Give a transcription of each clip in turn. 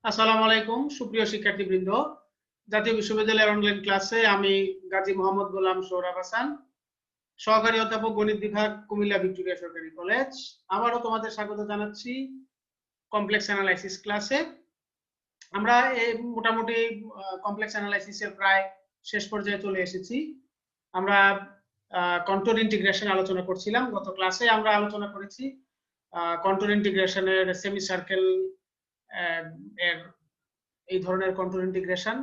আসসালামু আলাইকুম সুপ্রিয় শিক্ষার্থীবৃন্দ। জাতীয় বিশ্ববিদ্যালয়ের অনলাইন ক্লাসে আমি গাজী মোহাম্মদ গোলাম সোহরাব হাসান, সহকারী অধ্যাপক গণিত বিভাগ, কুমিল্লা ভিক্টোরিয়া সরকারি কলেজ। আবারও তোমাদের স্বাগত জানাচ্ছি কমপ্লেক্স অ্যানালাইসিস ক্লাসে। আমরা মোটামুটি কমপ্লেক্স অ্যানালাইসিসের প্রায় শেষ পর্যায়ে চলে এসেছি। আমরা কন্ট্রোল ইন্টিগ্রেশন আলোচনা করছিলাম। গত ক্লাসে আমরা আলোচনা করেছি কন্ট্রোল ইন্টিগ্রেশনের সেমি সার্কেল এর এই ধরনের কন্ট্রোল ইন্টিগ্রেশন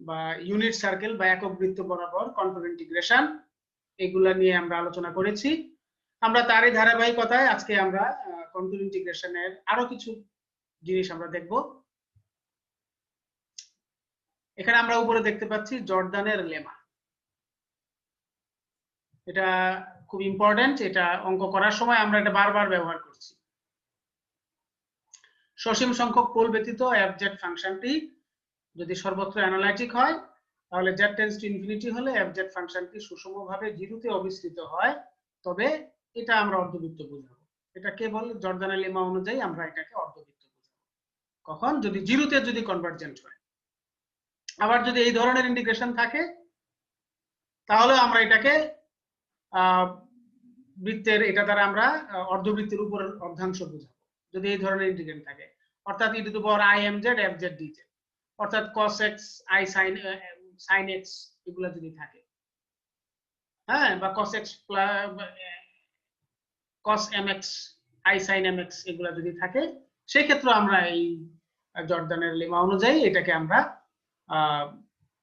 বা ইউনিট সার্কেল বা একক বৃত্ত বরাবর কন্ট্রোল ইন্টিগ্রেশন এগুলা নিয়ে আমরা আলোচনা করেছি। আমরা তারই ধারাবাহিকতায় আজকে আমরা কন্ট্রোল ইন্টিগ্রেশনের আরো কিছু জিনিস আমরা দেখব। এখানে আমরা উপরে দেখতে পাচ্ছি জর্দানের লেমা। এটা খুব ইম্পর্টেন্ট, এটা অঙ্ক করার সময় আমরা এটা বারবার ব্যবহার করছি। সসীম সংখ্যক পোল ব্যতীত এফজেড ফাংশনটি যদি সর্বত্র অ্যানালাইটিক হয়, তাহলে z টেন্ডস টু ইনফিনিটি হলে এফজেড ফাংশনটি সুষমভাবে জিরোতে অবিস্তৃত হয়, তবে এটা আমরা অর্ধবৃত্ত বোঝাবো। এটা কেবল জর্দানের লেমা অনুযায়ী আমরা এটাকে অর্ধবৃত্ত বোঝাবো কখন, যদি জিরোতে যদি কনভার্জেন্ট হয়। আবার যদি এই ধরনের ইন্টিগ্রেশন থাকে তাহলে আমরা এটাকে বৃত্তের এটা দ্বারা আমরা অর্ধবৃত্তের উপরের অর্ধাংশ বোঝাবো যদি এই ধরনের ইন্টিগ্রেশন থাকে, অর্থাৎ e to the power i mz fz dz, অর্থাৎ cos x i sin x এগুলা যদি থাকে, হ্যাঁ, বা cos x cos mx i sin mx এগুলা যদি থাকে, সেই ক্ষেত্রে আমরা এই জর্দানের লেমা অনুযায়ী এটাকে আমরা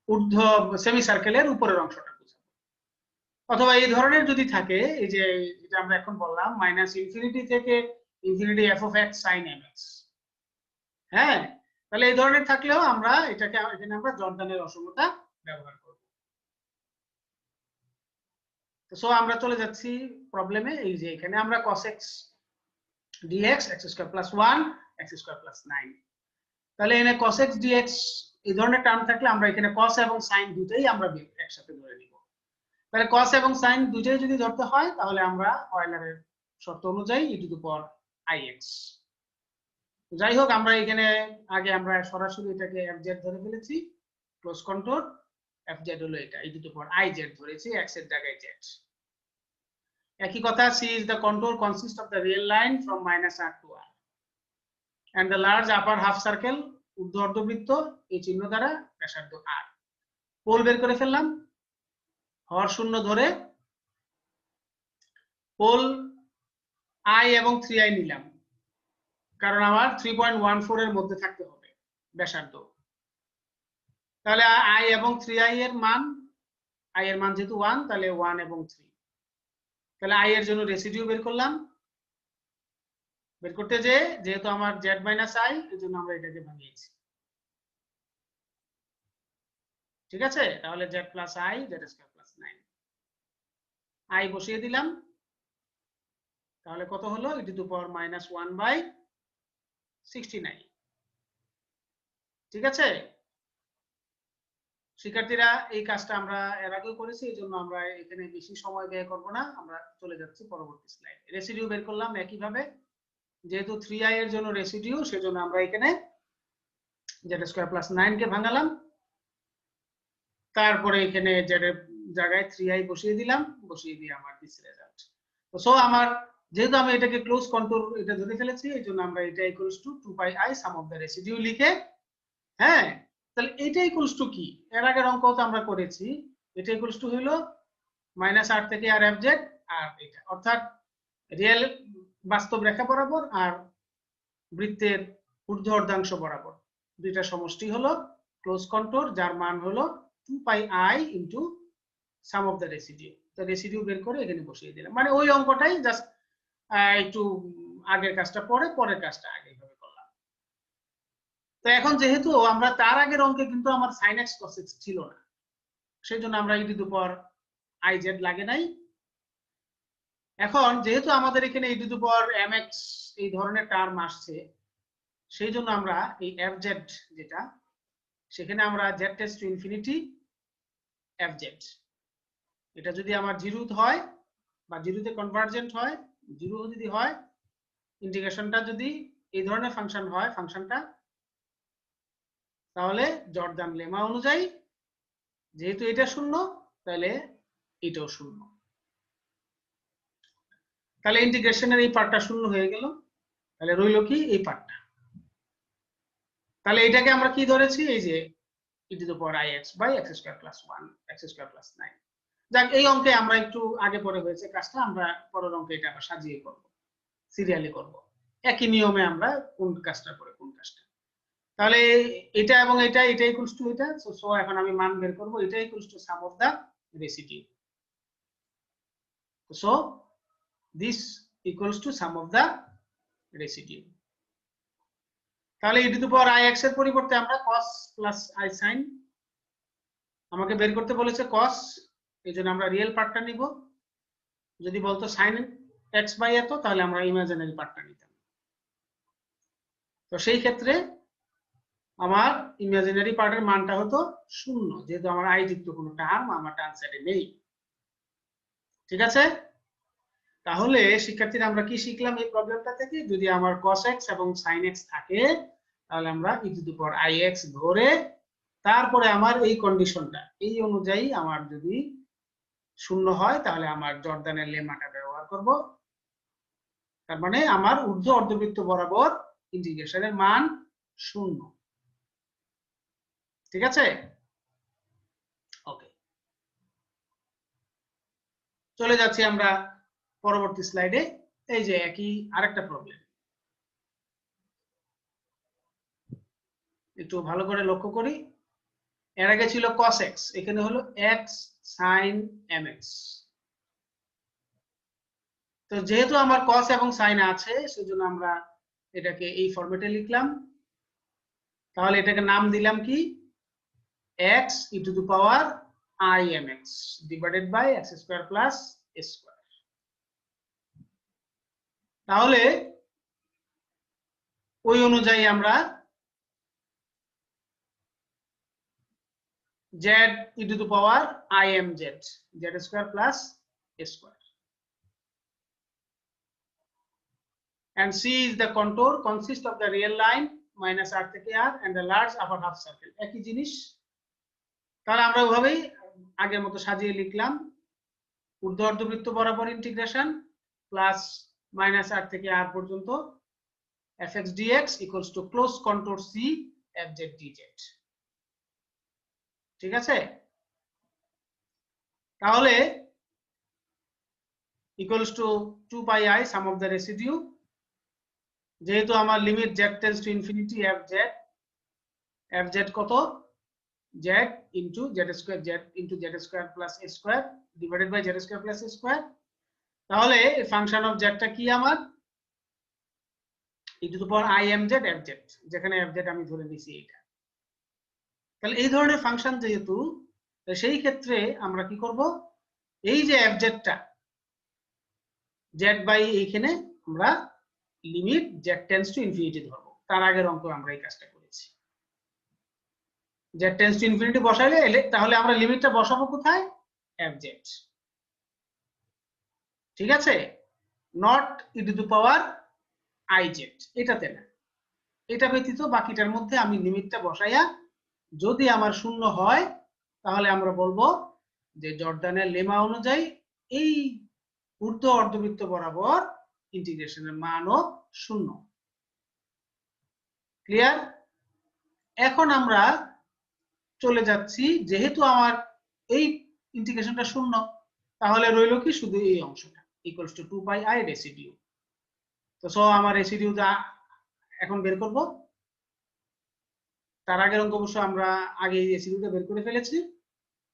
ঊর্ধ্ব সেমি সার্কেলের উপরের অংশটা বোঝাবো। অথবা এই ধরনের যদি থাকে, এই যে এটা আমরা এখন বললাম মাইনাস ইনফিনিটি থেকে infinity f of x sin mx, হ্যাঁ, তাহলে এই ধরনের থাকলেও আমরা এটাকে এখানে আমরা জর্দানের অসমতা ব্যবহার করব। সো আমরা চলে যাচ্ছি প্রবলেমে। এই যে এখানে আমরা cos x dx x square plus 1 x square plus 9, তাহলে এখানে cos x dx এই ধরনের টার্ম থাকলে আমরা এখানে cos এবং sin দুটোই আমরা একসাথে ধরে নিব। তাহলে cos এবং sin দুটোই যদি ধরতে হয় তাহলে আমরা অয়লারের শর্ত অনুযায়ী e to the power ix। যাই হোক, আমরা এখানে আগে আমরা সরাসরি এটাকে fz ধরে ফেলেছি, ক্লোজ কন্ট্রোল fz হলো এটা, e to the power iz ধরেছি, x এর জায়গায় z। একই কথা, c is the contour consist of the real line from minus r to r and the large upper half circle ঊর্ধ্ব অর্ধবৃত্ত এই চিহ্ন দ্বারা ব্যাসার্ধ r। পোল বের করে ফেললাম, হর শূন্য ধরে পোল i এবং 3i নিলাম, কারণ আমার 3.14 এর মধ্যে থাকতে হবে ব্যাসার্ধ। তাহলে i এবং 3i এর মান, i এর মান যেহেতু 1 তাহলে 1 এবং 3, তাহলে i এর জন্য রেসিডিউ বের করলাম। বের করতে যেহেতু আমার z মাইনাস i, এর জন্য আমরা এটাকে ভাঙিয়েছি, ঠিক আছে। তাহলে z plus i z square plus 9, i বসিয়ে দিলাম, তাহলে কত হলো e to the power minus 1/69, ঠিক আছে। শিক্ষার্থীরা এই কাজটা আমরা এর আগেও করেছি, এই জন্য আমরা এখানে বেশি সময় ব্যয় করব না, আমরা চলে যাচ্ছি পরবর্তী স্লাইড। রেসিডিউ বের করলাম একইভাবে, যেহেতু 3i এর জন্য রেসিডিউ, সেজন্য আমরা এখানে z স্কয়ার প্লাস 9 কে ভাঙালাম, তারপরে এখানে z এর জায়গায় 3i বসিয়ে দিলাম, বসিয়ে দিয়ে আমার দিস রেজাল্ট। তো সো আমার যেহেতু আমি এটাকে ক্লোজ কন্ট্রোল এটা ধরে ফেলেছি, এই জন্য আমরা এটা equals to 2 i some of the residue লিখে, হ্যাঁ, তাহলে এটা ইকুয়ালস টু কি, এর আগের অঙ্ক তো আমরা করেছি, এটা ইকুয়ালস টু হলো মাইনাস r থেকে r fz, আর এটা অর্থাৎ রিয়েল বাস্তব রেখা বরাবর আর বৃত্তের ঊর্ধ্ব অর্ধাংশ বরাবর দুইটা সমষ্টি হলো ক্লোজ কন্ট্রোল, যার মান হলো 2 i into sum of the residue. তো রেসিডিউ বের করে এখানে বসিয়ে দিলাম, মানে ওই অঙ্কটাই জাস্ট একটু আগের কাজটা পরের কাজটা আগে এইভাবে করলাম। তো এখন যেহেতু আমরা তার আগের অঙ্কে কিন্তু আমার sin x cos x ছিল না, সেই জন্য আমরা e to the power iz লাগে নাই। এখন যেহেতু আমাদের এখানে e to the power mx এই ধরনের টার্ম আসছে, সেই জন্য আমরা এই fz যেটা, সেখানে আমরা z tends to infinity fz, এটা যদি আমার জিরো হয় বা জিরোতে কনভার্জেন্ট হয়, জিরো যদি হয়, ইন্টিগ্রেশনটা যদি এই ধরনের ফাংশন হয়, ফাংশনটা তাহলে জর্দান লেমা অনুযায়ী যেহেতু এটা শূন্য তাহলে এটাও শূন্য। তাহলে ইন্টিগ্রেশনের এই পার্টটা শূন্য হয়ে গেল, তাহলে রইল কি এই পার্টটা। তাহলে এটাকে আমরা কি ধরেছি, এই যে e to the power ix by x square plus 1 x square plus 9। যাক, এই অঙ্কে আমরা একটু আগে পরে হয়েছে কাজটা, আমরা পরের অঙ্কে এটা আবার সাজিয়ে করব, সিরিয়ালি করব, একই নিয়মে আমরা কোন কাজটা করে কোন কাজটা। তাহলে এটা এবং এটা ইকুয়ালস টু এটা, সো এখন আমি মান বের করব, এটা equals to sum of the residue. So this equals to sum of the residue. তাহলে e to the power ix এর পরিবর্তে আমরা cos প্লাস i sin, আমাকে বের করতে বলেছে cos, এইজন্য আমরা রিয়েল পার্টটা নিব। যদি বলতো sin x বাই এত, তাহলে আমরা ইমাজিনারি পার্টটা নিতাম। তো সেই ক্ষেত্রে আমার ইমাজিনারি পার্টের মানটা হতো 0, যেহেতু আমার i যুক্ত কোনো টার্ম আমার ডান সাইডে নেই। ঠিক আছে? তাহলে শিক্ষার্থীরা আমরা কি শিখলাম এই প্রবলেমটা থেকে, যদি আমার cos x এবং sin x থাকে তাহলে আমরা e to the power ix ধরে তারপরে আমার এই কন্ডিশনটা এই অনুযায়ী আমার যদি 0 হয় তাহলে আমার জর্দানের লেমাটা ব্যবহার করব। তার মানে আমার ঊর্ধ্ব অর্ধবৃত্ত বরাবর ইন্টিগ্রেশনের মান 0। ঠিক আছে? ওকে, চলে যাচ্ছি আমরা পরবর্তী স্লাইডে। এই যে একই আরেকটা প্রবলেম, একটু ভালো করে লক্ষ্য করি। এর আগে ছিল cos x, এখানে হলো x sin mx। তো যেহেতু আমার cos এবং sin আছে সেজন্য আমরা এটাকে এই ফরম্যাটে লিখলাম। তাহলে এটাকে নাম দিলাম কি, x e to the power I mx divided by x square plus a square। তাহলে ওই অনুযায়ী আমরা z e to the power I m z square plus a square, and c is the contour consist of the real line minus r থেকে r and the large upper half circle। একই জিনিস। তাহলে আমরা ওইভাবেই আগের মতো সাজিয়ে লিখলাম, ঊর্ধ্ব অর্ধবৃত্ত বরাবর ইন্টিগ্রেশন প্লাস মাইনাস r থেকে r পর্যন্ত fx dx equals to close contour c fz dz। ঠিক আছে? তাহলে equals to 2 pi I sum of the residue, যেহেতু আমার limit z tends to infinity fz কত, z into z square plus a square divided by z square plus a square। তাহলে function of z টা কি আমার, e to the power I mz fz, যেখানে fz আমি ধরে নিছি এটা। তাহলে এই ধরনের ফাংশন যেহেতু, সেই ক্ষেত্রে আমরা কি করব, এই যে fz টা z বাই এইখানে আমরা limit z tends to infinity ধরব। তার আগের অঙ্ক আমরা এই কাজটা করেছি, z tends to infinity বসাইলে তাহলে আমরা লিমিটটা বসাবো কোথায়, fz। ঠিক আছে? Not e to the power iz, এটাতে না, এটা ব্যতীত বাকিটার মধ্যে আমি লিমিটটা বসাইয়া যদি আমার 0 হয় তাহলে আমরা বলবো যে জর্দানের লেমা অনুযায়ী এই ঊর্ধ্ব অর্ধবৃত্ত বরাবর ইন্টিগ্রেশনের মানও 0। ক্লিয়ার? এখন আমরা চলে যাচ্ছি, যেহেতু আমার এই ইন্টিগ্রেশনটা 0, তাহলে রইল কি শুধু এই অংশটা equals to 2 pi i residue. তো সো আমার রেসিডিউটা এখন বের করব। তার আগের অঙ্ক অবশ্য আমরা আগে এই রেসিডিউটা বের করে ফেলেছি,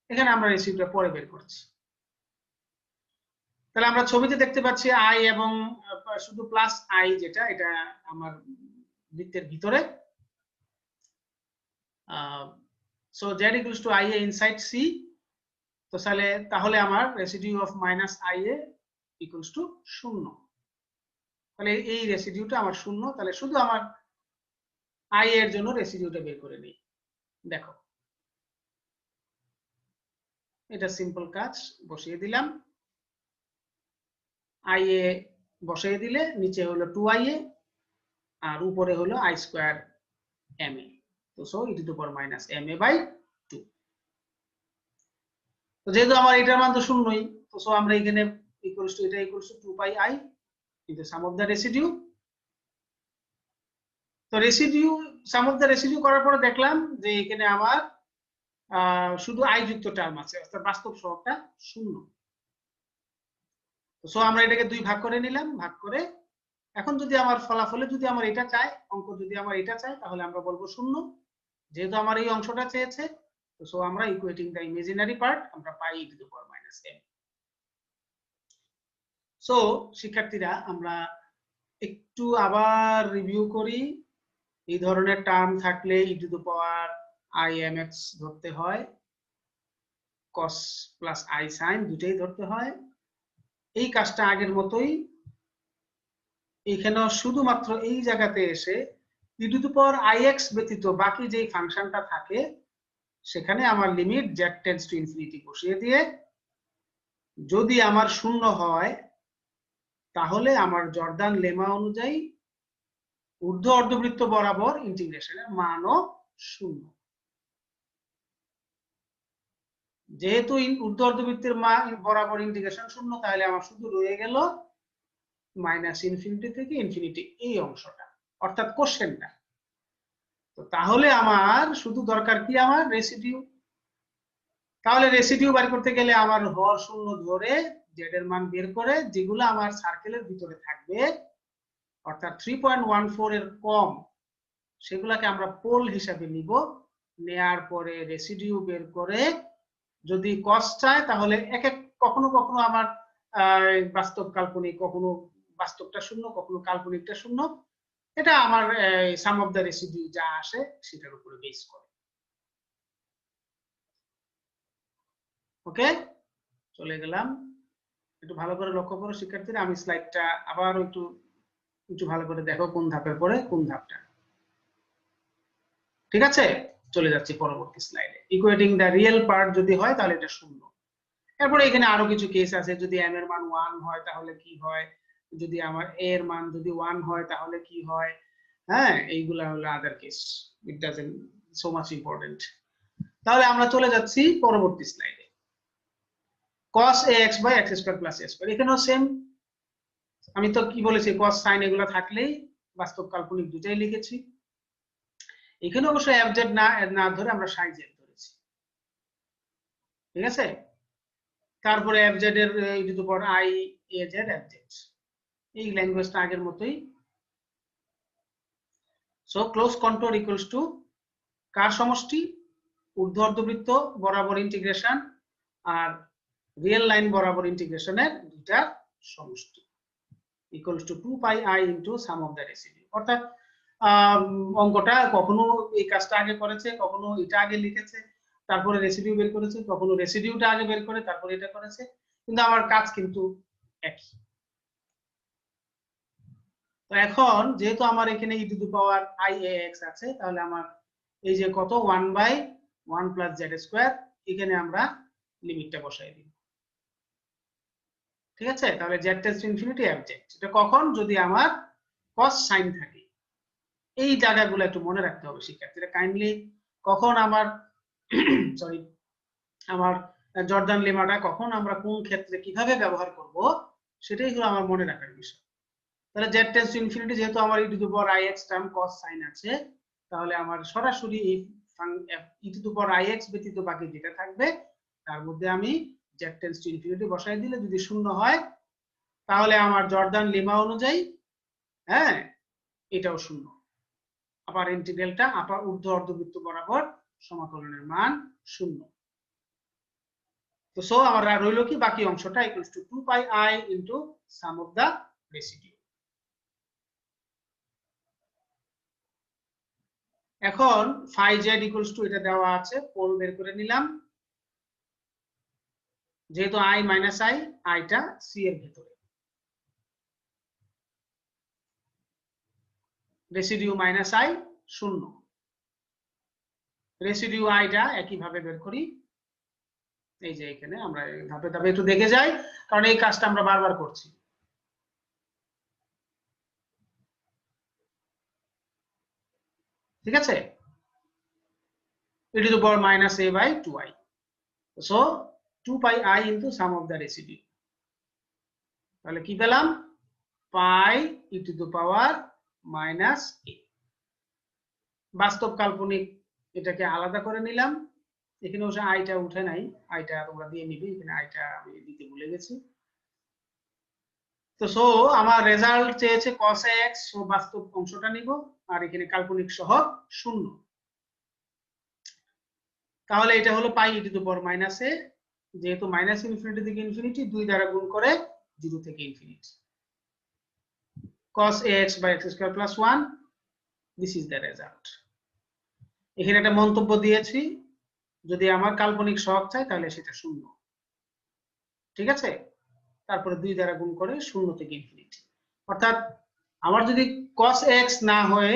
এখানে আমরা রেসিডিউটা পরে বের করছি। তাহলে আমরা ছবিতে দেখতে পাচ্ছি i এবং শুধু প্লাস i, যেটা এটা আমার বৃত্তের ভিতরে। So z equals to i a inside c। তো তাহলে আমার residue of minus i a equals to 0। তাহলে এই রেসিডিউটা আমার 0। তাহলে শুধু আমার i এর জন্য রেসিডিউটা বের করে নিই। দেখো, এটা সিম্পল কাজ, বসিয়ে দিলাম। i a বসিয়ে দিলে নিচে হলো 2i a আর উপরে হলো i স্কয়ার ma। তো তো so e to the power minus ma by 2। তো যেহেতু আমার এটার মান তো শূন্যই, তো সো আমরা এখানে ইকুয়ালস টু এটা equals to 2 pi i into sum of the residue. তো residue sum of the residue করার পরে দেখলাম যে এখানে আমার শুধু i যুক্ত টার্ম আছে, অর্থাৎ বাস্তব সহগটা শূন্য। সো আমরা এটাকে দুই ভাগ করে নিলাম, ভাগ করে এখন যদি আমার ফলাফলে যদি আমার এটা চাই, অঙ্ক যদি আমার এটা চাই, তাহলে আমরা বলবো শূন্য। যেহেতু আমার এই অংশটা চেয়েছে, তো সো আমরা ইকুয়েটিং দ্য ইমাজিনারি পার্ট, আমরা পাই e to the power minus m। So শিক্ষার্থীরা আমরা একটু আবার রিভিউ করি। এই ধরনের টার্ম থাকলে e to the power i mx ধরতে হয়, cos প্লাস i sin দুটেই ধরতে হয়। এই কাজটা আগের মতোই, এখানেও শুধুমাত্র এই জায়গাতে এসে e to the power ix ব্যতীত বাকি যেই ফাংশনটা থাকে সেখানে আমার limit z tends to infinity বসিয়ে দিয়ে যদি আমার শূন্য হয় তাহলে আমার জর্দান লেমা অনুযায়ী ঊর্ধ্ব অর্ধবৃত্ত বরাবর ইন্টিগ্রেশনের মানও শূন্য। যেহেতু ঊর্ধ্ব অর্ধবৃত্তের মান বরাবর ইন্টিগ্রেশন শূন্য, তাহলে আমার শুধু রয়ে গেল মাইনাস ইনফিনিটি থেকে ইনফিনিটি এই অংশটা, অর্থাৎ কোশ্চেনটা। তো তাহলে আমার শুধু দরকার কি, আমার রেসিডিউ। তাহলে রেসিডিউ বের করতে গেলে আমার হর শূন্য ধরে জেড এর মান বের করে যেগুলো আমার সার্কেলের ভিতরে থাকবে, অর্থাৎ 3.14 এর কম, সেগুলাকে আমরা পোল হিসাবে নিব। নেয়ার পরে রেসিডিউ বের করে যদি কস চায় তাহলে এক এক কখনো কখনো আমার বাস্তব কাল্পনিক, কখনো বাস্তবটা শূন্য, কখনো কাল্পনিকটা শূন্য, এটা আমার সাম অফ দ্য রেসিডিউ যা আসে সেটার উপরে বেস করে। ওকে, চলে গেলাম। একটু ভালো করে লক্ষ্য করো শিক্ষার্থীরা, আমি স্লাইডটা আবার একটু একটু ভালো করে দেখো কোন ধাপের পরে কোন ধাপটা। ঠিক আছে, চলে যাচ্ছি পরবর্তী স্লাইডে। ইকুয়েটিং দ্য রিয়েল পার্ট যদি হয় তাহলে এটা শূন্য। এরপরে এখানে আরো কিছু কেস আছে, যদি m এর মান 1 হয় তাহলে কি হয়, যদি আমার a এর মান যদি 1 হয় তাহলে কি হয়। হ্যাঁ, এইগুলা হলো other case, it doesn't so much important. তাহলে আমরা চলে যাচ্ছি পরবর্তী স্লাইডে। cos ax by x square plus a square, এখানেও সেম। আমি তো কি বলেছি, cos sin এগুলো থাকলেই বাস্তব কাল্পনিক দুটাই লিখেছি। এখানে অবশ্য fz না ধরে আমরা sin z ধরেছি। ঠিক আছে, তারপরে fz এর e to the power i az fz, এই ল্যাঙ্গুয়েজটা আগের মতোই। So close contour equals to কার সমষ্টি, ঊর্ধ্ব অর্ধবৃত্ত বরাবর ইন্টিগ্রেশন আর রিয়েল লাইন বরাবর ইন্টিগ্রেশনের দুইটা সমষ্টি, equals to 2 pi i into sum of the residue. অর্থাৎ অঙ্কটা কখনো এই কাজটা আগে করেছে, কখনো এটা আগে লিখেছে তারপরে রেসিডিউ বের করেছে, কখনো রেসিডিউটা আগে বের করে তারপরে এটা করেছে, কিন্তু আমার কাজ কিন্তু একই। তো এখন যেহেতু আমার এখানে e to the power i ax আছে, তাহলে আমার এই যে কত 1 বাই 1 প্লাস z স্কয়ার, এখানে আমরা লিমিটটা বসাই দিব। ঠিক আছে, তাহলে z tends to infinity fz, এটা কখন, যদি আমার cos sin থাকে। এই জায়গাগুলো একটু মনে রাখতে হবে শিক্ষার্থীরা কাইন্ডলি। কখন আমার সরি আমার জর্দান লেমাটা কখন আমরা কোন ক্ষেত্রে কিভাবে ব্যবহার করব, সেটাই হলো আমার মনে রাখার বিষয়। তাহলে z টেন্ডস টু ইনফিনিটি, যেহেতু আমার e to the power ix term cos sin আছে, তাহলে আমার সরাসরি এই e to the power ix ব্যতীত বাকি যেটা থাকবে তার মধ্যে আমি z টেন্ডস টু ইনফিনিটি বসাই দিলে যদি শূন্য হয় তাহলে আমার জর্দান লেমা অনুযায়ী হ্যাঁ এটাও শূন্য। আপার ইন্টিগ্রালটা আপার ঊর্ধ্ব অর্ধবৃত্ত বরাবর সমাকলনের মান শূন্য। তো সো আমার রইল কি, বাকি অংশটা equals to 2 pi i into sum of the residue. এখন ফাই জেড ইকুয়ালস টু এটা দেওয়া আছে, পোল বের করে নিলাম। যেহেতু i মাইনাস i, আইটা সি এর ভিতরে, রেসিডিউ মাইনাস i শূন্য, রেসিডিউ আইটা একইভাবে বের করি। এই যে এখানে আমরা ধাপে ধাপে একটু দেখে যাই, কারণ এই কাজটা আমরা বারবার করছি। ঠিক আছে, e to the power minus a by 2i. So 2 pi I into sum of the residue. তাহলে কি পেলাম? pi e to the power minus a. বাস্তব কাল্পনিক এটাকে আলাদা করে নিলাম। এখানে ওই আইটা উঠে নাই, আইটা তোমরা দিয়ে নিবি, এখানে আইটা আমি দিতে ভুলে গেছি। তো সো আমার রেজাল্ট চেয়েছে cos x, সো বাস্তব অংশটা নিব, আর এখানে কাল্পনিক সহগ 0। তাহলে এটা হলো পাই ই টু দ্য পাওয়ার মাইনাস এ, যেহেতু মাইনাস ইনফিনিটি থেকে ইনফিনিটি 2 দ্বারা গুণ করে 0 থেকে infinity. cos ax by x square plus 1, this is the result. এখানে একটা মন্তব্য দিয়েছি, যদি আমার কাল্পনিক সহগ চাই তাহলে সেটা 0, ঠিক আছে। তারপরে 2 দ্বারা গুণ করে 0 থেকে ইনফিনিটি। অর্থাৎ আমার যদি cos x না হয়ে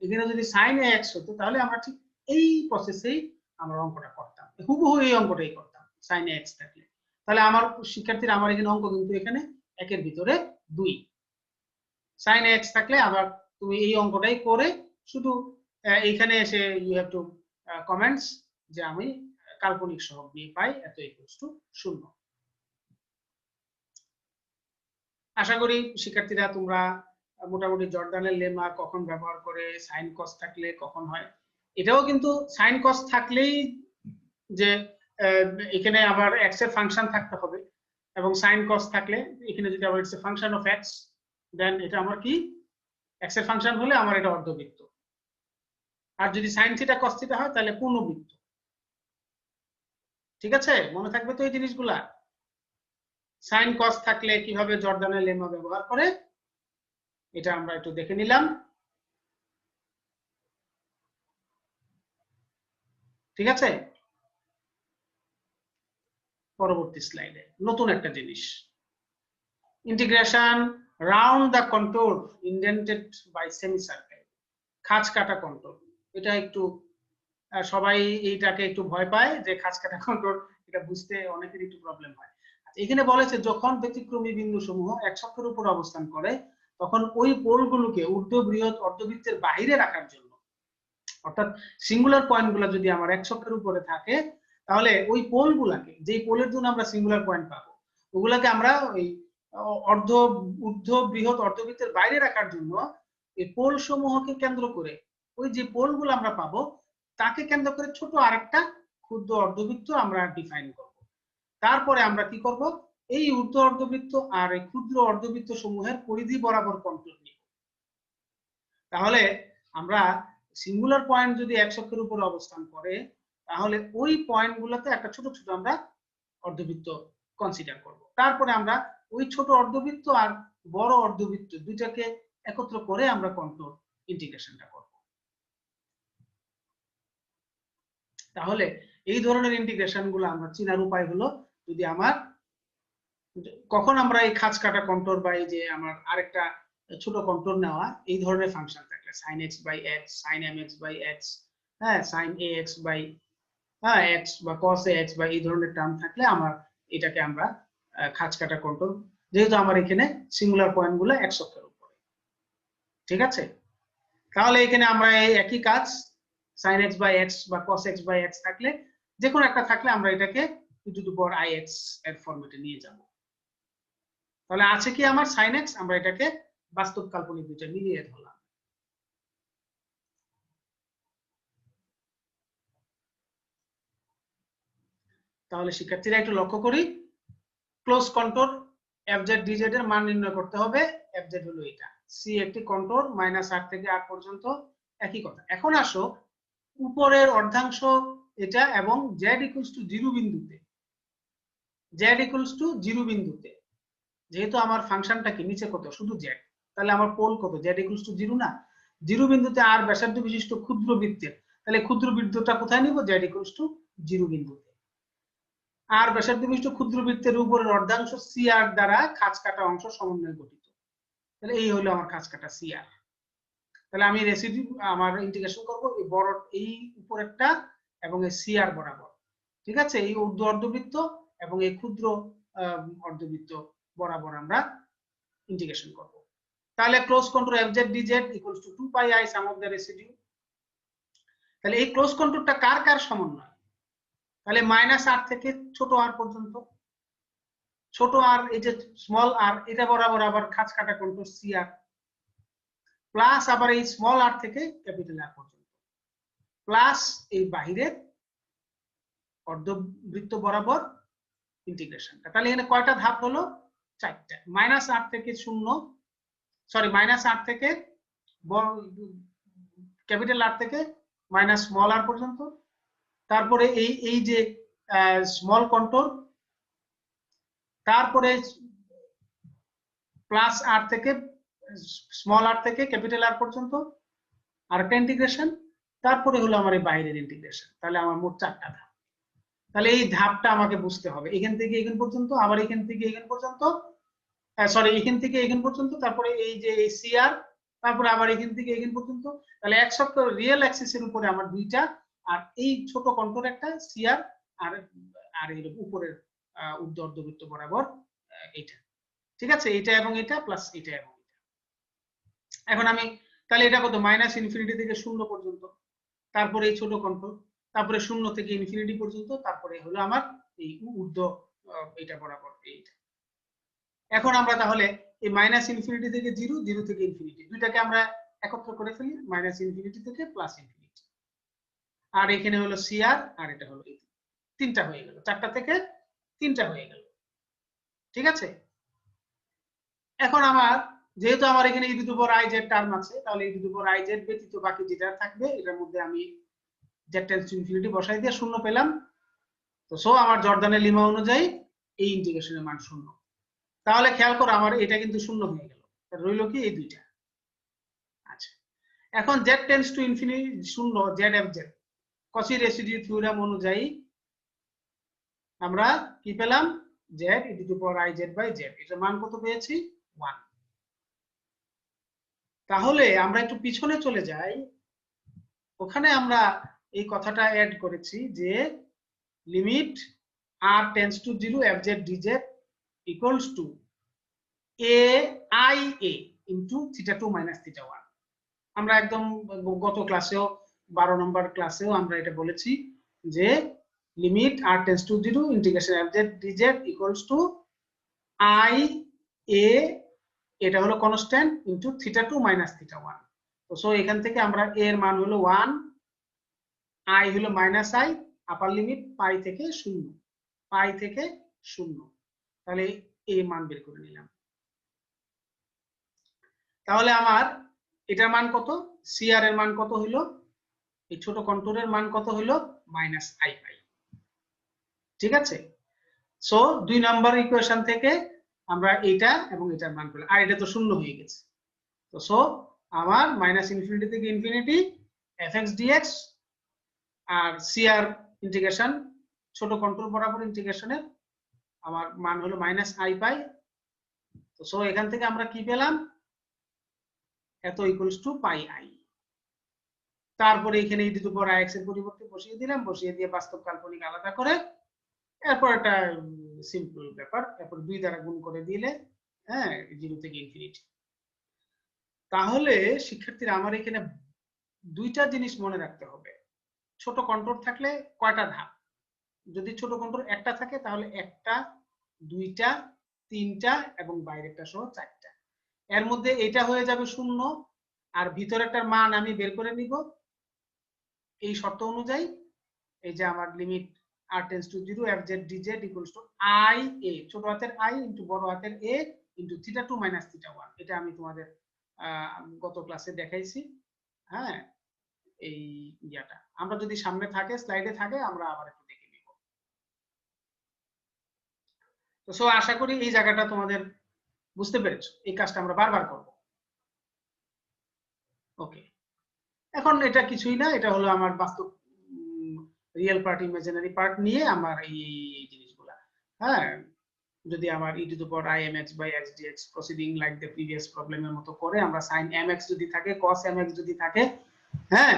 এখানে যদি sin x হতো, তাহলে আমরা ঠিক এই প্রসেসেই আমরা অঙ্কটা করতাম, হুবহু এই অঙ্কটাই করতাম sin x থাকলে। তাহলে আমার শিক্ষার্থীরা, আমার এখানে অঙ্ক কিন্তু এখানে 1 এর ভিতরে 2, sin x থাকলে আবার তুমি এই অঙ্কটাই করে শুধু এইখানে এসে ইউ হ্যাভ টু কমেন্টস যে আমি কাল্পনিক সহগ নিয়ে পাই এত ইকুয়ালস টু 0। আশা করি শিক্ষার্থীরা তোমরা মোটামুটি জর্ডানের লেমা কখন ব্যবহার করে সাইন কস থাকলে কখন হয়, এটাও কিন্তু সাইন কস থাকলেই যে এখানে আবার x এর ফাংশন থাকতে হবে, এবং সাইন কস থাকলে এখানে যদি আবার it's a function of x, দেন এটা আমার কি x এর ফাংশন হলে আমার এটা অর্ধবৃত্ত। আর যদি সাইন থিটা কস থিটা হয় তাহলে পূর্ণবৃত্ত। ঠিক আছে, মনে থাকবে তো এই জিনিসগুলা। সাইন কস থাকলে কিভাবে জর্ডানের লেমা ব্যবহার করে এটা আমরা একটু দেখে নিলাম। ঠিক আছে, পরবর্তী স্লাইডে নতুন একটা জিনিস, integration round the contour indented by semicircle, খাঁজ কাটা কন্ট্যুর। এটা একটু সবাই এইটাকে একটু ভয় পায় যে খাঁজ কাটা কন্ট্যুর, এটা বুঝতে অনেকের একটু প্রবলেম হয়। এখানে বলেছে যখন ব্যতিক্রমী বিন্দু সমূহ এক অক্ষের উপর অবস্থান করে তখন ওই পোলগুলোকে ঊর্ধ্ব বৃহৎ অর্ধবৃত্তের বাইরে রাখার জন্য, অর্থাৎ সিঙ্গুলার পয়েন্টগুলো যদি আমার এক অক্ষের উপরে থাকে তাহলে ওই পোলগুলোকে, যেই পোলের জন্য আমরা সিঙ্গুলার পয়েন্ট পাবো, ওগুলাকে আমরা ওই ঊর্ধ্ব বৃহৎ অর্ধবৃত্তের বাইরে রাখার জন্য এই পোল সমূহকে কেন্দ্র করে, ওই যে পোলগুলো আমরা পাবো তাকে কেন্দ্র করে ছোট আরেকটা ক্ষুদ্র অর্ধবৃত্ত আমরা ডিফাইন করব। তারপরে আমরা কি করব, এই ঊর্ধ্ব অর্ধবৃত্ত আর এই ক্ষুদ্র অর্ধবৃত্ত সমূহের পরিধি বরাবর কন্ট্রোল নিব। তাহলে আমরা সিঙ্গুলার পয়েন্ট যদি এক অক্ষের উপর অবস্থান করে তাহলে ওই পয়েন্টগুলোতে একটা ছোট ছোট আমরা অর্ধবৃত্ত কনসিডার করব। তারপরে আমরা ওই ছোট অর্ধবৃত্ত আর বড় অর্ধবৃত্ত দুইটাকে একত্র করে আমরা কন্ট্রোল ইন্টিগ্রেশনটা করব। তাহলে এই ধরনের ইন্টিগ্রেশন গুলো আমরা চিনার উপায় হলো, যদি আমার কখন আমরা এই খাঁজ কাটা কন্ট্রোল বা এই যে আমার আরেকটা ছোট কন্ট্রোল নেওয়া এই ধরনের ফাংশন থাকলে sin x by x, sin mx by x, হ্যাঁ sin ax by x বা cos ax বা এই ধরনের টার্ম থাকলে আমার এটাকে আমরা খাঁজ কাটা কন্ট্রোল, যেহেতু আমার এখানে সিঙ্গুলার পয়েন্ট গুলো এক অক্ষের উপরে। ঠিক আছে, তাহলে এখানে আমরা এই একই কাজ sin x by x বা cos x by x থাকলে যে কোনো একটা থাকলে আমরা এটাকে e to the power ix এর ফরম্যাটে নিয়ে যাব। তাহলে আছে কি আমার sin x, আমরা এটাকে বাস্তব কাল্পনিক দুইটা মিলিয়ে ধরলাম। তাহলে শিক্ষার্থীরা একটু লক্ষ্য করি, ক্লোজ কন্ট্যুর fz dz এর মান নির্ণয় করতে হবে। fz হলো এটা, c একটি কন্ট্যুর -8 থেকে 8 পর্যন্ত একই কথা। এখন আসো উপরের অর্ধাংশ এটা এবং z = 0 বিন্দুতে, z = 0 বিন্দুতে যেহেতু আমার ফাংশনটা কি নিচে কত শুধু z, তাহলে আমার পোল কত z = 0 না, 0 বিন্দুতে আর ব্যাসার্ধ বিশিষ্ট ক্ষুদ্র বৃত্তের, তাহলে ক্ষুদ্র বৃত্তটা কোথায় নিব, z = 0 বিন্দুতে। আর ব্যাসার্ধ বিশিষ্ট ক্ষুদ্র বৃত্তের উপরের অর্ধাংশ CR দ্বারা খাঁজ কাটা অংশ সমন্বয়ে গঠিত, তাহলে এই হলো আমার খাঁজ কাটা CR। তাহলে আমি রেসিডিউ আমার ইন্টিগ্রেশন করব এই বড় এই উপরেরটা এবং এই CR বরাবর। ঠিক আছে, এই ঊর্ধ্ব অর্ধবৃত্ত এবং এই ক্ষুদ্র অর্ধবৃত্ত বরাবর আমরা ইন্টিগ্রেশন করব। তাহলে close control fz dz = 2 pi I sum of the residue। তাহলে এই ক্লোজ কন্ট্রোলটা কার কার সমন্বয়? তাহলে -r থেকে ছোট r পর্যন্ত, ছোট r এই যে স্মল r এটা বরাবর আবার খাঁজ কাটা কন্ট্রোল cr, প্লাস আবার এই স্মল r থেকে ক্যাপিটাল R পর্যন্ত, প্লাস এই বাহিরের অর্ধবৃত্ত বরাবর ইন্টিগ্রেশনটা। তাহলে এখানে কয়টা ধাপ হলো? 4টা। -r থেকে 0, সরি -r থেকে ক্যাপিটাল R থেকে স্মল r পর্যন্ত, তারপরে এই যে স্মল কন্ট্রোল, তারপরে প্লাস r থেকে স্মল r থেকে ক্যাপিটাল R পর্যন্ত আরেকটা ইন্টিগ্রেশন, তারপরে হলো আমার এই বাইরের ইন্টিগ্রেশন। তাহলে আমার মোট 4টা ধাপ। তাহলে এই ধাপটা আমাকে বুঝতে হবে, এখান থেকে এখান পর্যন্ত, আবার এখান থেকে এখান পর্যন্ত, সরি এখান থেকে এখান পর্যন্ত, তারপরে এই যে এই cr, তারপরে আবার এখান থেকে এখান পর্যন্ত। তাহলে এক সপ্তাহ রিয়েল অ্যাক্সিসের উপরে আমার 2টা, আর এই ছোট কন্ট্রোল একটা cr, আর আর এর উপরের অর্ধবৃত্ত বরাবর এইটা। ঠিক আছে, এটা এবং এটা প্লাস এটা এবং এটা। এখন আমি তাহলে এটা কত? -ইনফিনিটি থেকে 0 পর্যন্ত, তারপরে এই ছোট কন্ট্রোল, তারপরে 0 থেকে ইনফিনিটি পর্যন্ত, তারপরে হলো আমার এই ঊর্ধ্ব এটা বরাবর এইটা। এখন আমরা তাহলে এই -ইনফিনিটি থেকে 0, 0 থেকে ইনফিনিটি দুইটাকে আমরা একত্র করে ফেলি, -ইনফিনিটি থেকে +ইনফিনিটি, আর এখানে হলো cr, আর এটা হলো এই 3টা হয়ে গেল, 4টা থেকে 3টা হয়ে গেল। ঠিক আছে, এখন আমার যেহেতু আমার এখানে e to the power iz term আছে, তাহলে e to the power iz ব্যতীত বাকি যেটা থাকবে এটার মধ্যে আমি z টেন্ডস টু ইনফিনিটি বসাই দিয়ে 0 পেলাম। তো সো আমার জর্দানের লিমা অনুযায়ী এই ইন্টিগ্রেশনের মান 0। তাহলে খেয়াল করো আমার এটা কিন্তু 0 হয়ে গেল, রইল কি এই দুইটা। আচ্ছা, এখন z tends to infinity 0, zfz Cauchy residue theorem অনুযায়ী আমরা কি পেলাম? z e to the power iz by z, এটার মান কত পেয়েছি? 1। তাহলে আমরা একটু পিছনে চলে যাই, ওখানে আমরা এই কথাটা অ্যাড করেছি যে limit r tends to 0 fz dz equals to aia into θ2 - θ1। আমরা একদম গত ক্লাসেও 12 নম্বর ক্লাসেও আমরা এটা বলেছি যে limit r tends to 0 integration fz dz equals two ia, এটা হলো কনস্ট্যান্ট, ইনটু θ2 - θ1। তো সো এখান থেকে আমরা a এর মান হলো 1, i হলো -i, আপার লিমিট পাই থেকে 0, পাই থেকে 0। তাহলে এই মান বের করে নিলাম। তাহলে আমার এটার মান কত? cr এর মান কত হইলো? এই ছোট কন্ট্রোলের মান কত হইলো? -i পাই। ঠিক আছে, সো 2 নাম্বার ইকুয়েশন থেকে আমরা এটা এবং এটার মান পেলাম, আর এটা তো 0 হয়ে গেছে। তো সো আমার -ইনফিনিটি থেকে ইনফিনিটি fx dx আর cr ইন্টিগ্রেশন ছোট কন্ট্রোল বরাবর ইন্টিগ্রেশনের আমার মান হলো -i পাই। তো সো এখান থেকে আমরা কি পেলাম? এত ইকুয়ালস টু পাই i। তারপরে এখানে e to the power ix এর পরিবর্তে বসিয়ে দিলাম, বসিয়ে দিয়ে বাস্তব কাল্পনিক আলাদা করে, এরপর এটা সিম্পল ব্যাপার, এরপর 2 দ্বারা গুণ করে দিলে, হ্যাঁ, 0 থেকে ইনফিনিটি। তাহলে শিক্ষার্থীরা আমার এখানে দুইটা জিনিস মনে রাখতে হবে। ছোট কন্ট্রোল থাকলে কয়টা ধাপ? যদি ছোট কন্ট্রোল একটা থাকে তাহলে 1টা, 2টা, 3টা এবং বাইরেরটা সহ 4টা। এর মধ্যে এটা হয়ে যাবে 0, আর ভিতরেরটার মান আমি বের করে নিব এই শর্ত অনুযায়ী। এই যে আমার limit r tends to 0 fz dz equals two ia, ছোট হাতের i ইনটু বড় হাতের a ইনটু θ2 - θ1। এটা আমি তোমাদের গত ক্লাসে দেখাইছি। হ্যাঁ, এই ইয়াটা আমরা যদি সামনে থাকে, স্লাইডে থাকে, আমরা আবার একটু দেখে নিব। তো সো আশা করি এই জায়গাটা তোমাদের বুঝতে পেরেছো, এই কাজটা আমরা বারবার করব। ওকে, এখন এটা কিছুই না, এটা হলো আমার বাস্তব রিয়েল পার্ট, ইমাজিনারি পার্ট নিয়ে আমার এই জিনিসগুলা। হ্যাঁ, যদি আমার e to the power imx by x dx proceeding like the previous প্রবলেমের মতো করে আমরা sin mx যদি থাকে, cos mx যদি থাকে, হ্যাঁ,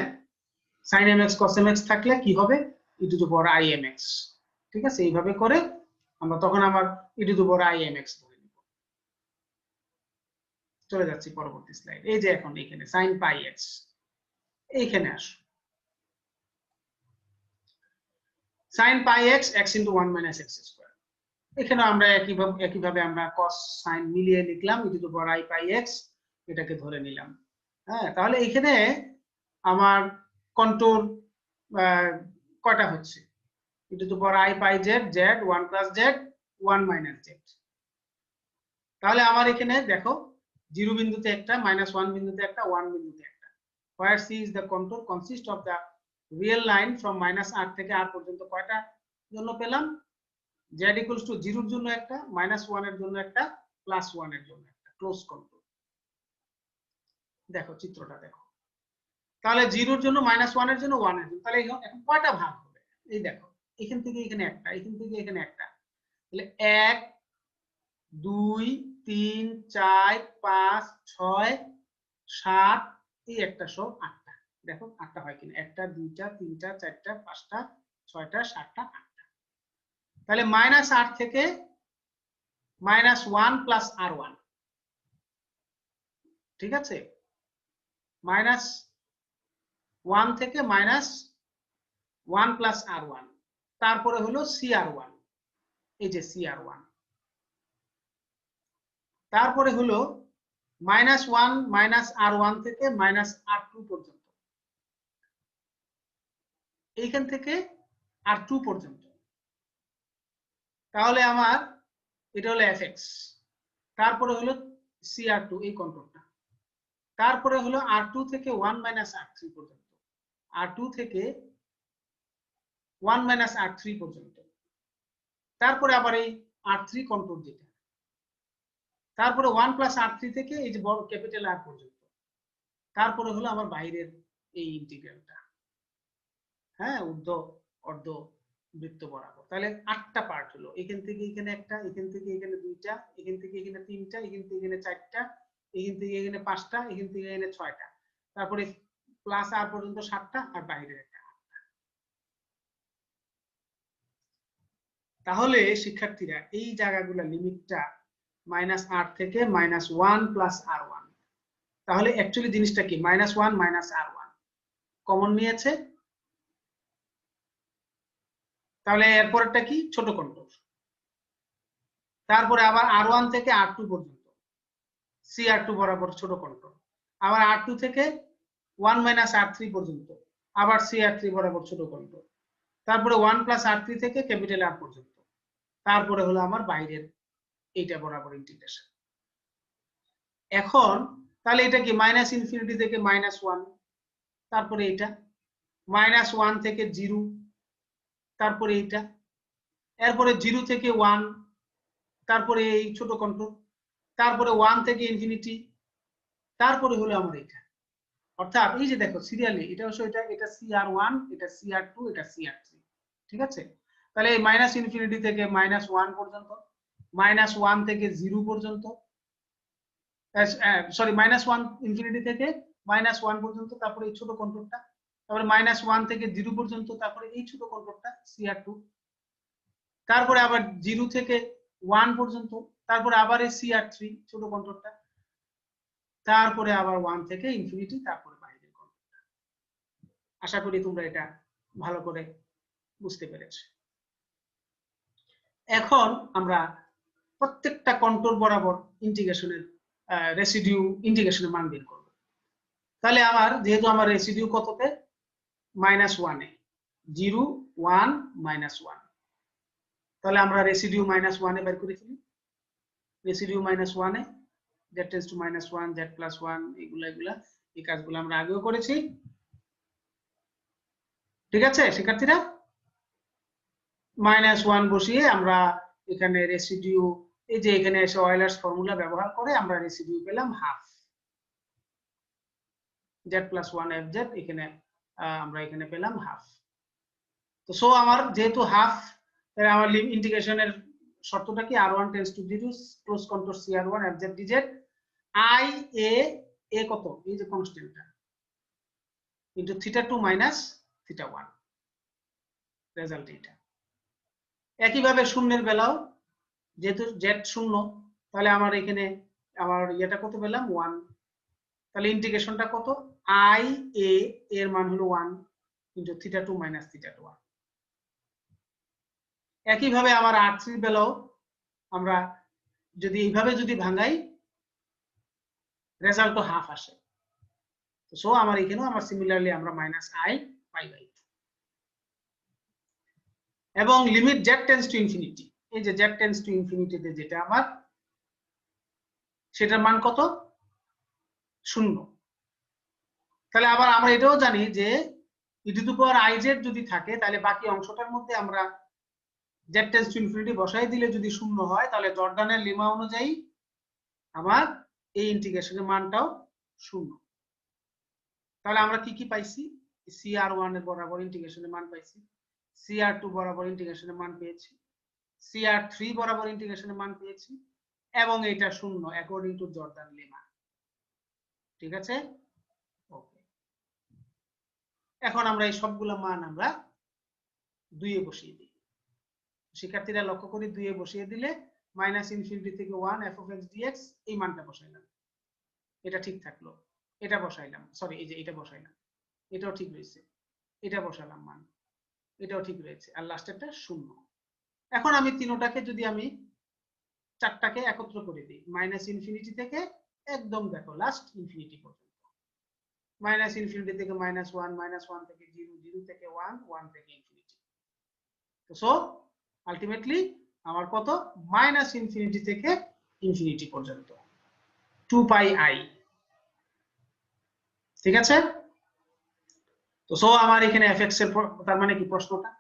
sin mx cos mx থাকলে কি হবে? e to the power imx। ঠিক আছে, এইভাবে করে আমরা তখন আমার e to the power imx ধরে নিব। চলে যাচ্ছি পরবর্তী স্লাইড। এই যে এখন এখানে sin pi x, এইখানে আসো। sin pi x x into 1 minus x square। এখানে আমরা একইভাবে আমরা cos sin মিলিয়ে লিখলাম e to the power I pi x, এটাকে ধরে নিলাম। হ্যাঁ, তাহলে এখানে আমার কন্ট্যুর কয়টা হচ্ছে, e to the power I pi z, z 1 plus z 1 minus z। তাহলে আমার এখানে দেখো 0 বিন্দুতে একটা, -1 বিন্দুতে একটা, 1 বিন্দুতে একটা। where c is the contour consist of the real line from -r থেকে r পর্যন্ত কয়টা জন্য পেলাম, z equals to 0 এর জন্য একটা, -1 এর জন্য একটা, +1 এর জন্য একটা, ক্লোজ কন্ট্যুর। দেখো চিত্রটা দেখো, তাহলে 0 এর জন্য, -1 এর জন্য, 1 এর জন্য, তাহলে এখন কয়টা ভাগ হবে, এই দেখো এখান থেকে এখানে একটা, এখান থেকে এখানে একটা, তাহলে 1 2 3 4 5 6 7, এই একটা সব 8টা। দেখো 8টা হয় কিনা, 1টা 2টা 3টা 4টা 5টা 6টা 7টা 8টা। তাহলে -8 থেকে -1 প্লাস r1, ঠিক আছে, -1 থেকে -1 প্লাস r1, তারপরে হলো cr1, এই যে cr1, তারপরে হলো -1 r1 থেকে -r2 পর্যন্ত, এইখান থেকে r2 পর্যন্ত। তাহলে আমার এটা হলো fx, তারপরে হলো cr2 এই কন্ট্রোলটা, তারপরে হলো r2 থেকে 1 r3 পর্যন্ত, r2 থেকে 1 r3 পর্যন্ত, তারপরে আবার এই r3 কন্ট্রোল যেটা, তারপরে 1 r3 থেকে এই যে বড় ক্যাপিটাল R পর্যন্ত, তারপরে হলো আমার বাইরের এই ইন্টিগ্রালটা, হ্যাঁ, ঊর্ধ্ব অর্ধ বৃত্ত বরাবর। তাহলে 8টা পার্ট হলো, এখান থেকে এখানে একটা, এখান থেকে এখানে 2টা, এখান থেকে এখানে 3টা, এখান থেকে এখানে 4টা, এখান থেকে এখানে 5টা, এখান থেকে এখানে 6টা, তারপরে প্লাস আর পর্যন্ত 7টা, আর বাইরের একটা 8টা। তাহলে শিক্ষার্থীরা এই জায়গাগুলো লিমিটটা -r থেকে -1 প্লাস r1, তাহলে অ্যাকচুয়ালি জিনিসটা কি, -1 r1 কমন নিয়েছে, তাহলে এরপরটা কি, ছোট কন্ট্যুর, তারপরে আবার r1 থেকে r2 পর্যন্ত cr2 বরাবর ছোট কন্ট্যুর, আবার r2 থেকে 1 r3 পর্যন্ত আবার cr3 বরাবর ছোট কন্ট্যুর, তারপরে 1 r3 থেকে ক্যাপিটাল R পর্যন্ত, তারপরে হলো আমার বাইরের এইটা বরাবর ইন্টিগ্রেশন। এখন তাহলে এটা কি -ইনফিনিটি থেকে -1, তারপরে এটা -1 থেকে 0, তারপরে এইটা, এরপরে 0 থেকে 1, তারপরে এই ছোট কন্ট্যুর, তারপরে 1 থেকে ইনফিনিটি, তারপরে হলো আমার এটা। অর্থাৎ এই যে দেখো সিরিয়ালি এটা হচ্ছে এটা cr1, এটা cr2, এটা cr3, ঠিক আছে। তাহলে এই -ইনফিনিটি থেকে -1 পর্যন্ত, -1 থেকে 0 পর্যন্ত, সরি -1 ইনফিনিটি থেকে -1 পর্যন্ত, তারপরে এই ছোট কন্ট্যুরটা, তারপরে -1 থেকে 0 পর্যন্ত, তারপরে এই ছোট কন্ট্যুরটা cr2, তারপরে আবার 0 থেকে 1 পর্যন্ত, তারপরে আবার এই cr3 ছোট কন্ট্যুরটা, তারপরে আবার 1 থেকে ইনফিনিটি, তারপরে বাইরের কন্ট্যুরটা। আশা করি তোমরা এটা ভালো করে বুঝতে পেরেছো। এখন আমরা প্রত্যেকটা কন্ট্যুর বরাবর ইন্টিগ্রেশনের রেসিডিউ ইন্টিগ্রেশনের মান বের করব। তাহলে আমার যেহেতু আমার রেসিডিউ কততে, -1 এ, 0 1 -1, তাহলে আমরা রেসিডিউ -1 এ বের করে ফেলি। রেসিডিউ -1 এ z টেন্ডস টু -1, z + 1, এগুলা এই কাজগুলো আমরা আগেও করেছি, ঠিক আছে শিক্ষার্থীরা। -1 বসিয়ে আমরা এখানে রেসিডিউ, এই যে এখানে এসে অয়েলার্স ফর্মুলা ব্যবহার করে আমরা রেসিডিউ পেলাম হাফ, z + 1 fz, এখানে আমরা এখানে পেলাম হাফ। তো সো আমার যেহেতু হাফ, তাহলে আমার ইন্টিগ্রেশনের শর্তটা কি, r1 tends to 0, close contour cr1 fz dz, i a কত, এই যে কনস্ট্যান্টটা, ইনটু θ2 - θ1, রেজাল্ট এটা। একইভাবে শূন্যের বেলাও যেহেতু z 0, তাহলে আমার এখানে আমার এটা কত পেলাম, 1, তাহলে ইন্টিগ্রেশনটা কত, i a এর মান হলো 1 ইনটু θ2 - θ1। একইভাবে আমার R3 বেলাও আমরা যদি এইভাবে যদি ভাঙাই রেজাল্টও হাফ আসে। সো আমার এখানেও আমার সিমিলারলি আমরা -i পাই। এবং limit z tends to infinity, এই যে z টেন্ডস টু ইনফিনিটিতে যেটা আমার সেটার মান কত 0। তাহলে আবার আমরা এটাও জানি যে e⁻iz যদি থাকে তাহলে বাকি অংশটার মধ্যে আমরা z টেন্ডস টু ইনফিনিটি বসাই দিলে যদি 0 হয় তাহলে জর্ডানের লেমা অনুযায়ী আমার এই ইন্টিগ্রেশনের মানটাও 0। তাহলে আমরা কি কি পাইছি, CR1 এর বরাবর ইন্টিগ্রেশনের মান পাইছি, CR2 বরাবর ইন্টিগ্রেশনের মান পেয়েছি, CR3 বরাবর ইন্টিগ্রেশনের মান পেয়েছি, এবং এটা 0 অ্যাকর্ডিং টু জর্ডান লেমা। ঠিক আছে, ওকে। এখন আমরা এই সবগুলো মান আমরা 2 এ বসিয়ে দিই। শিক্ষার্থীরা লক্ষ্য করি 2 এ বসিয়ে দিলে -ইনফিনিটি থেকে 1 f(x) dx এই মানটা বসাইলাম, এটা ঠিক থাকলো। এটা বসাইলাম, সরি এই যে এটা বসাইলাম, এটাও ঠিক রয়েছে, এটা বসালাম মান, এটাও ঠিক রয়েছে, আর লাস্টেরটা 0। এখন আমি তিনটাকে যদি আমি চারটাকে একত্র করে দিই -ইনফিনিটি থেকে একদম দেখো লাস্ট ইনফিনিটি পর্যন্ত, -ইনফিনিটি থেকে -1, -1 থেকে 0, 0 থেকে 1, 1 থেকে ইনফিনিটি। সো আলটিমেটলি আমার কত -ইনফিনিটি থেকে ইনফিনিটি পর্যন্ত 2πi। ঠিক আছে, তো সো আমার এখানে fx এর তার মানে কি প্রশ্নটা,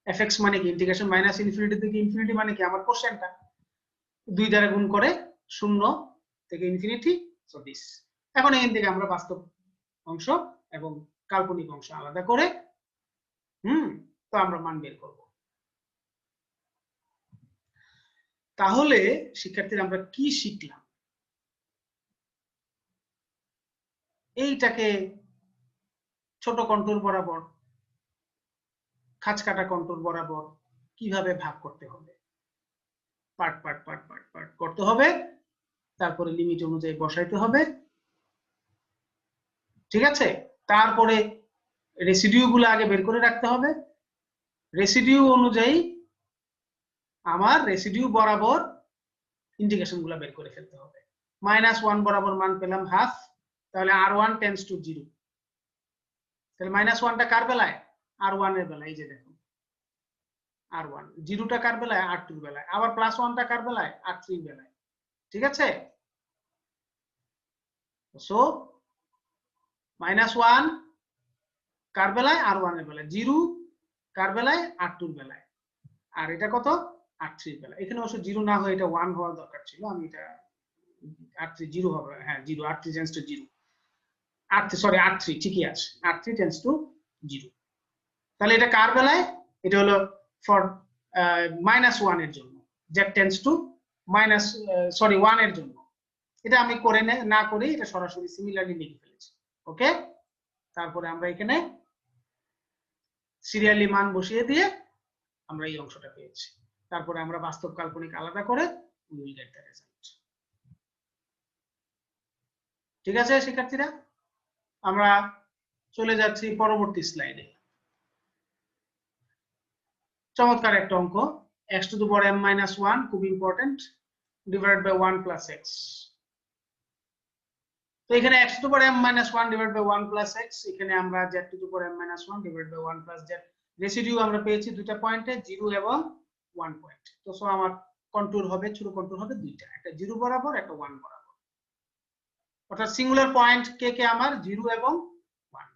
fx মানে কি ইন্টিগ্রেশন -ইনফিনিটি থেকে ইনফিনিটি মানে কি আমার কোশ্চেনটা 2 দ্বারা গুণ করে 0 থেকে ইনফিনিটি, সো দিস। এখন এখান থেকে আমরা বাস্তব অংশ এবং কাল্পনিক অংশ আলাদা করে তো আমরা মান বের করব। তাহলে শিক্ষার্থীরা আমরা কি শিখলাম, এইটাকে ছোট কন্টুর বরাবর খাঁজ কাটা কন্টুর বরাবর কিভাবে ভাগ করতে হবে, part part part part part করতে হবে, তারপরে লিমিট অনুযায়ী বসাইতে হবে। ঠিক আছে, তারপরে রেসিডিউ গুলো আগে বের করে রাখতে হবে, রেসিডিউ অনুযায়ী আমার রেসিডিউ বরাবর ইন্টিগ্রেশন গুলো বের করে ফেলতে হবে। -1 বরাবর মান পেলাম হাফ, তাহলে r1 টেন্ডস টু 0, তাহলে -1টা কার বেলায় r1 এর বেলায়, এই যে দেখুন r1, 0টা কার বেলায় r2 এর বেলায়, আবার +1টা কার বেলায় r3 এর বেলায়। ঠিক আছে, সো -1 কার বেলায় r1 এর বেলায়, 0 কার বেলায় r2 এর বেলায়, আর এটা কত r3 এর বেলায়। এখানে অবশ্য 0 না হয়ে এটা 1 হওয়া দরকার ছিল, আমি এটা r3 0 হবে, হ্যাঁ 0, r3 tends to 0, r3 sorry r3 ঠিকই আছে, r3 টেন্ডস টু 0। তাহলে এটা কার বেলায়, এটা হলো ফর -1 এর জন্য, z টেন্ডস টু -1 এর জন্য। এটা আমি করে না করে এটা সরাসরি সিমিলারলি লিখে ফেলেছি। ওকে, তারপরে আমরা এখানে সিরিয়ালি মান বসিয়ে দিয়ে আমরা এই অংশটা পেয়েছি, তারপরে আমরা বাস্তব কাল্পনিক আলাদা করে we will get the result। ঠিক আছে শিক্ষার্থীরা, আমরা চলে যাচ্ছি পরবর্তী স্লাইডে। চমৎকার একটা অঙ্ক, x⁻m-1 খুব important, divided by 1 plus x। তো এখানে x⁻m-1 divided by 1 plus x, এখানে আমরা z⁻m-1 divided by 1 plus z, residue আমরা পেয়েছি দুইটা পয়েন্টে 0 এবং 1 পয়েন্ট। তো সো আমার কন্টুর হবে, ছোট কন্টুর হবে দুইটা, একটা 0 বরাবর, একটা 1 বরাবর, অর্থাৎ সিঙ্গুলার পয়েন্ট কে কে আমার 0 এবং 1।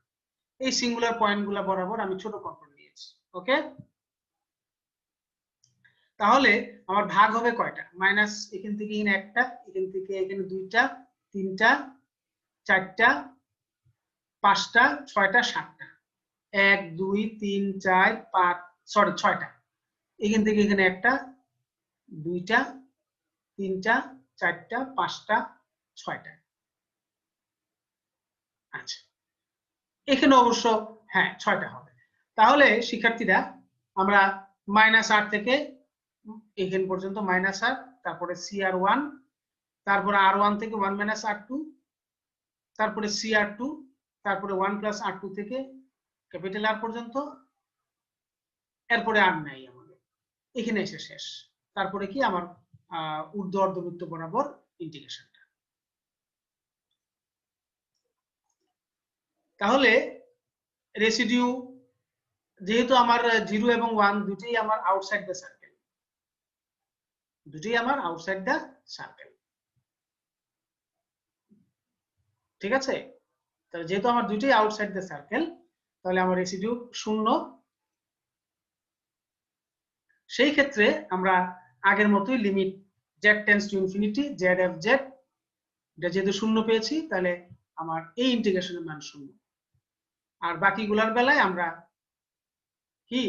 এই সিঙ্গুলার পয়েন্টগুলো বরাবর আমি ছোট কন্টুর নিয়েছি। ওকে, তাহলে আমার ভাগ হবে কয়টা, মাইনাস এখান থেকে এখানে একটা, এখান থেকে এখানে দুইটা, তিনটা, চারটা, পাঁচটা, ছয়টা, সাতটা, 1 2 3 4 5 সরি 6টা, এখান থেকে এখানে একটা, দুইটা, তিনটা, চারটা, পাঁচটা, ছয়টা। আচ্ছা, এখানে অবশ্য হ্যাঁ 6টা হবে। তাহলে শিক্ষার্থীরা আমরা -8 থেকে এখান পর্যন্ত -8, তারপরে CR1, তারপরে R1 থেকে 1 - R2, তারপরে CR2, তারপরে 1 + R2 থেকে ক্যাপিটাল R পর্যন্ত, এরপরে আর নাই আমাদের। এখানে এসে শেষ। তারপরে কি আমার ঊর্ধ্ব অর্ধবৃত্ত বরাবর ইন্টিগ্রেশনটা। তাহলে রেসিডিউ যেহেতু আমার 0 এবং 1 দুটোই আমার আউটসাইড দ্য সার্কেল, দুটোই আমার আউটসাইড দ্য সার্কেল, ঠিক আছে? তাহলে যেহেতু আমার দুটোই আউটসাইড দ্য সার্কেল, তাহলে আমার রেসিডিউ 0। সেই ক্ষেত্রে আমরা আগের মতোই limit z tends to infinity zfz, এটা যেহেতু 0 পেয়েছি তাহলে আমার এই ইন্টিগ্রেশনের মান 0। আর বাকিগুলোর বেলায় আমরা কি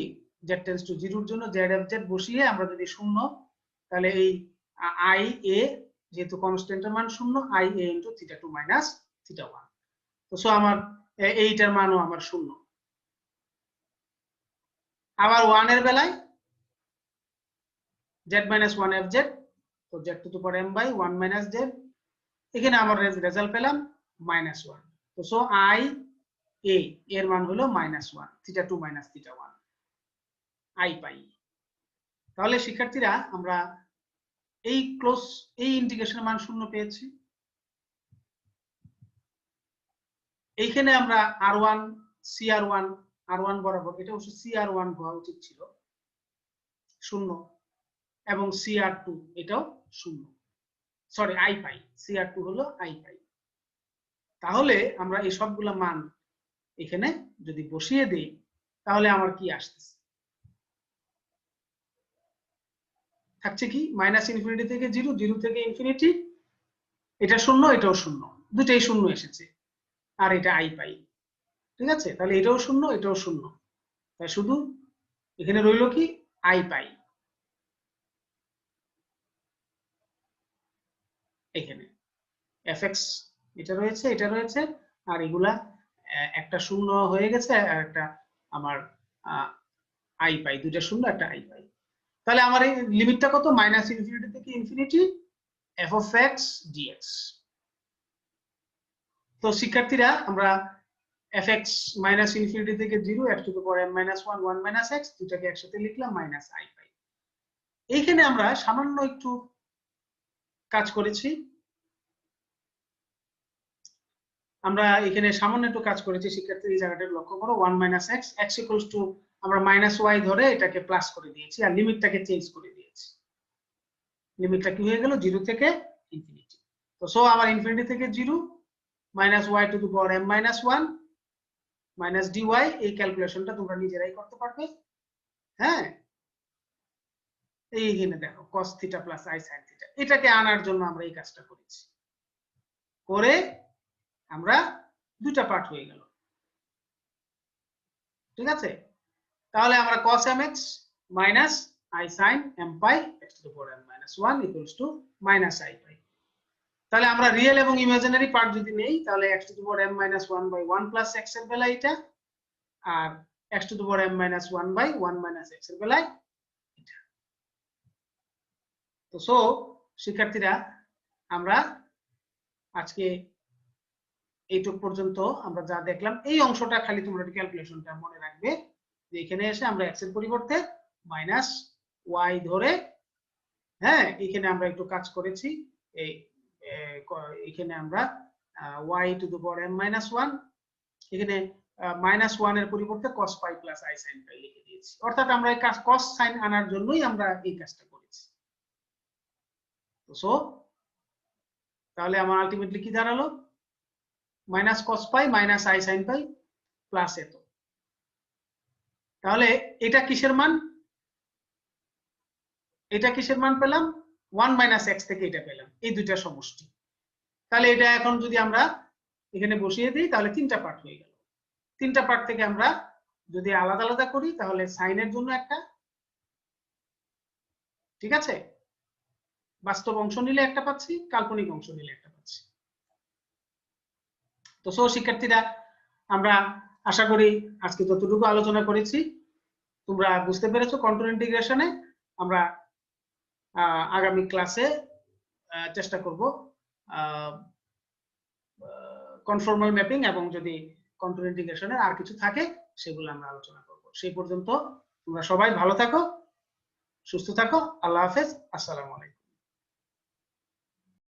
z টেন্ডস টু 0 এর জন্য zfz বসিয়ে আমরা যদি 0, তাহলে এই i a যেহেতু কনস্ট্যান্টের মান 0, i a ইনটু θ2 মাইনাস θ1। তো সো আমার এইটার মানও আমার 0। আবার 1 এর বেলায় z minus 1 fz, তো z to the power m by 1 minus z, এখানে আমার রেজাল্ট পেলাম -1। তো সো i a এর মান হলো -1, θ2 মাইনাস θ1 i পাই। তাহলে শিক্ষার্থীরা আমরা এই ইন্টিগ্রেশনের মান 0 পেয়েছি। এইখানে আমরা r1 cr1 r1 বরাবর, এটা অবশ্য cr1 হওয়া উচিত ছিল 0, এবং cr2 এটাও 0, সরি i পাই, cr2 হলো i পাই। তাহলে আমরা এই সবগুলা মান এখানে যদি বসিয়ে দেই তাহলে আমার কি আসতেছে, থাকছে কি -ইনফিনিটি থেকে 0, 0 থেকে ইনফিনিটি, এটা 0, এটাও 0, দুটেই 0 এসেছে, আর এটা i পাই, ঠিক আছে? তাহলে এটাও 0, এটাও 0, তাই শুধু এখানে রইল কি i পাই। এখানে fx এটা রয়েছে, এটা রয়েছে, আর এগুলা একটা 0 হয়ে গেছে, আর একটা আমার i পাই, দুইটা 0 একটা i পাই। তাহলে আমার এই লিমিটটা কত, -ইনফিনিটি থেকে infinity f of x dx। তো শিক্ষার্থীরা আমরা fx -ইনফিনিটি থেকে 0, x to the power m - 1 1 - x দুটাকে একসাথে লিখলাম -i পাই। এইখানে আমরা সামান্য একটু কাজ করেছি, আমরা এখানে সামান্য একটু কাজ করেছি শিক্ষার্থী, এই জায়গাটা লক্ষ্য করো, 1 - x, x ইকুয়ালস টু আমরা -y ধরে এটাকে প্লাস করে দিয়েছি, আর লিমিটটাকে চেঞ্জ করে দিয়েছি। লিমিটটা কি হয়ে গেল, 0 থেকে ইনফিনিটি। তো সো আমার ইনফিনিটি থেকে 0 -y two the power m - 1 minus dy, এই ক্যালকুলেশনটা তোমরা নিজেরাই করতে পারবে। হ্যাঁ, এইখানে দেখো cos θ প্লাস i sin θ, এটাকে আনার জন্য আমরা এই কাজটা করেছি, করে আমরা দুটা পার্ট হয়ে গেল, ঠিক আছে? তাহলে আমরা cos mx minus i sin m pi x to the power m - 1 equals to -i পাই। তাহলে আমরা রিয়েল এবং ইমাজিনারি পার্ট যদি নেই, তাহলে x to the power m - 1 by 1 plus x এর বেলা এটা, আর x to the power m - 1 by 1 minus x এর বেলায় এটা। তো সো শিক্ষার্থীরা আমরা আজকে এইটুক পর্যন্ত আমরা যা দেখলাম, এই অংশটা খালি তোমরা ক্যালকুলেশনটা মনে রাখবে, যে এখানে এসে আমরা x এর পরিবর্তে -y ধরে, হ্যাঁ, এখানে আমরা একটু কাজ করেছি, এই এখানে আমরা y two the power m - 1, এখানে -1 এর পরিবর্তে cos π প্লাস i sin π লিখে দিয়েছি, অর্থাৎ আমরা এই কাজ cos sin আনার জন্যই আমরা এই কাজটা করেছি। তো সো তাহলে আমার আলটিমেটলি কি দাঁড়ালো, -cos π minus i sin π plus এত। তাহলে এটা কিসের মান, এটা কিসের মান পেলাম, 1 - x থেকে এটা পেলাম, এই দুইটা সমষ্টি। তাহলে এটা এখন যদি আমরা এখানে বসিয়ে দিই তাহলে তিনটা পার্ট হয়ে গেল। তিনটা পার্ট থেকে আমরা যদি আলাদা আলাদা করি তাহলে সাইনের জন্য একটা, ঠিক আছে, বাস্তব অংশ নিলে একটা পাচ্ছি, কাল্পনিক অংশ নিলে একটা পাচ্ছি। তো সো শিক্ষার্থীরা আমরা আশা করি আজকে যতটুকু আলোচনা করেছি তোমরা বুঝতে পেরেছো। কন্ট্রোল ইন্টিগ্রেশনে আমরা আগামী ক্লাসে চেষ্টা করব কনফর্মাল ম্যাপিং, এবং যদি কন্ট্রোল ইন্টিগ্রেশনের আর কিছু থাকে সেগুলো আমরা আলোচনা করব। সেই পর্যন্ত তোমরা সবাই ভালো থাকো। সুস্থ থাকো। আল্লাহ হাফেজ। আসসালামু আলাইকুম।